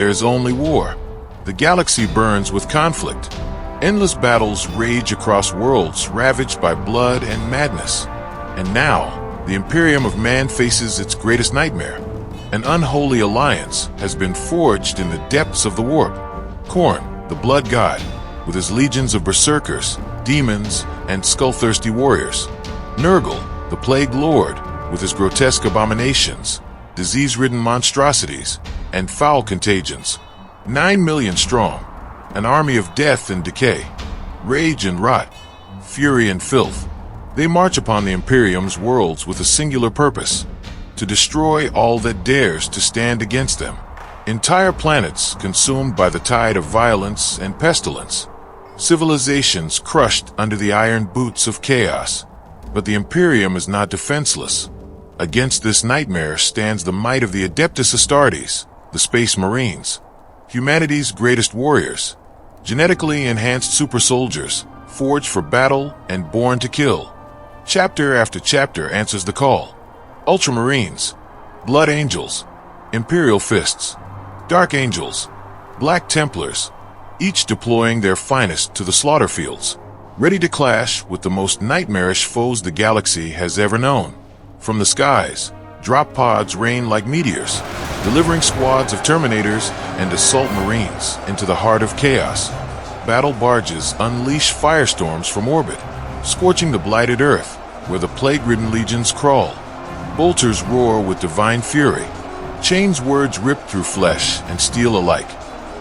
there's only war. The galaxy burns with conflict. Endless battles rage across worlds ravaged by blood and madness. And now, the Imperium of Man faces its greatest nightmare. An unholy alliance has been forged in the depths of the warp. Khorne, the blood god, with his legions of berserkers, demons, and skull-thirsty warriors. Nurgle, the plague lord, with his grotesque abominations, disease-ridden monstrosities, and foul contagions. 9 million strong, an army of death and decay, rage and rot, fury and filth. They march upon the Imperium's worlds with a singular purpose: to destroy all that dares to stand against them. Entire planets consumed by the tide of violence and pestilence. Civilizations crushed under the iron boots of chaos. But the Imperium is not defenseless. Against this nightmare stands the might of the Adeptus Astartes, the Space Marines, humanity's greatest warriors, genetically enhanced super soldiers, forged for battle and born to kill. Chapter after chapter answers the call. Ultramarines, Blood Angels, Imperial Fists, Dark Angels, Black Templars, each deploying their finest to the slaughter fields, ready to clash with the most nightmarish foes the galaxy has ever known. From the skies, drop pods rain like meteors, delivering squads of Terminators and Assault Marines into the heart of chaos. Battle barges unleash firestorms from orbit, scorching the blighted Earth, where the plague-ridden legions crawl. Bolters roar with divine fury, chains words rip through flesh and steel alike.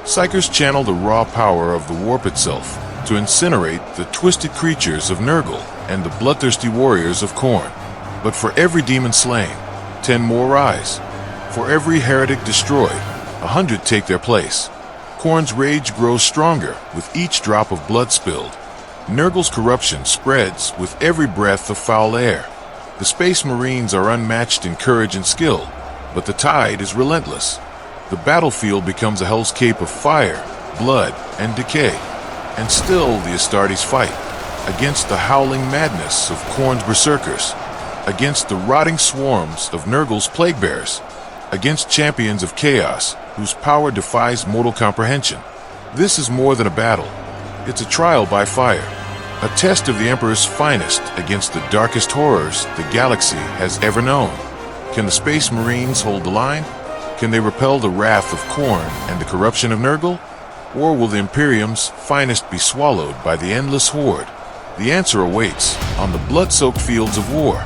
Psychers channel the raw power of the warp itself to incinerate the twisted creatures of Nurgle and the bloodthirsty warriors of Khorne. But for every demon slain, 10 more rise. For every heretic destroyed, 100 take their place. Khorne's rage grows stronger with each drop of blood spilled. Nurgle's corruption spreads with every breath of foul air. The Space Marines are unmatched in courage and skill, but the tide is relentless. The battlefield becomes a hellscape of fire, blood, and decay. And still the Astartes fight, against the howling madness of Khorne's berserkers, against the rotting swarms of Nurgle's plague bears, against champions of chaos whose power defies mortal comprehension. This is more than a battle. It's a trial by fire, a test of the Emperor's finest against the darkest horrors the galaxy has ever known. Can the Space Marines hold the line? Can they repel the wrath of Khorne and the corruption of Nurgle? Or will the Imperium's finest be swallowed by the endless horde? The answer awaits on the blood-soaked fields of war.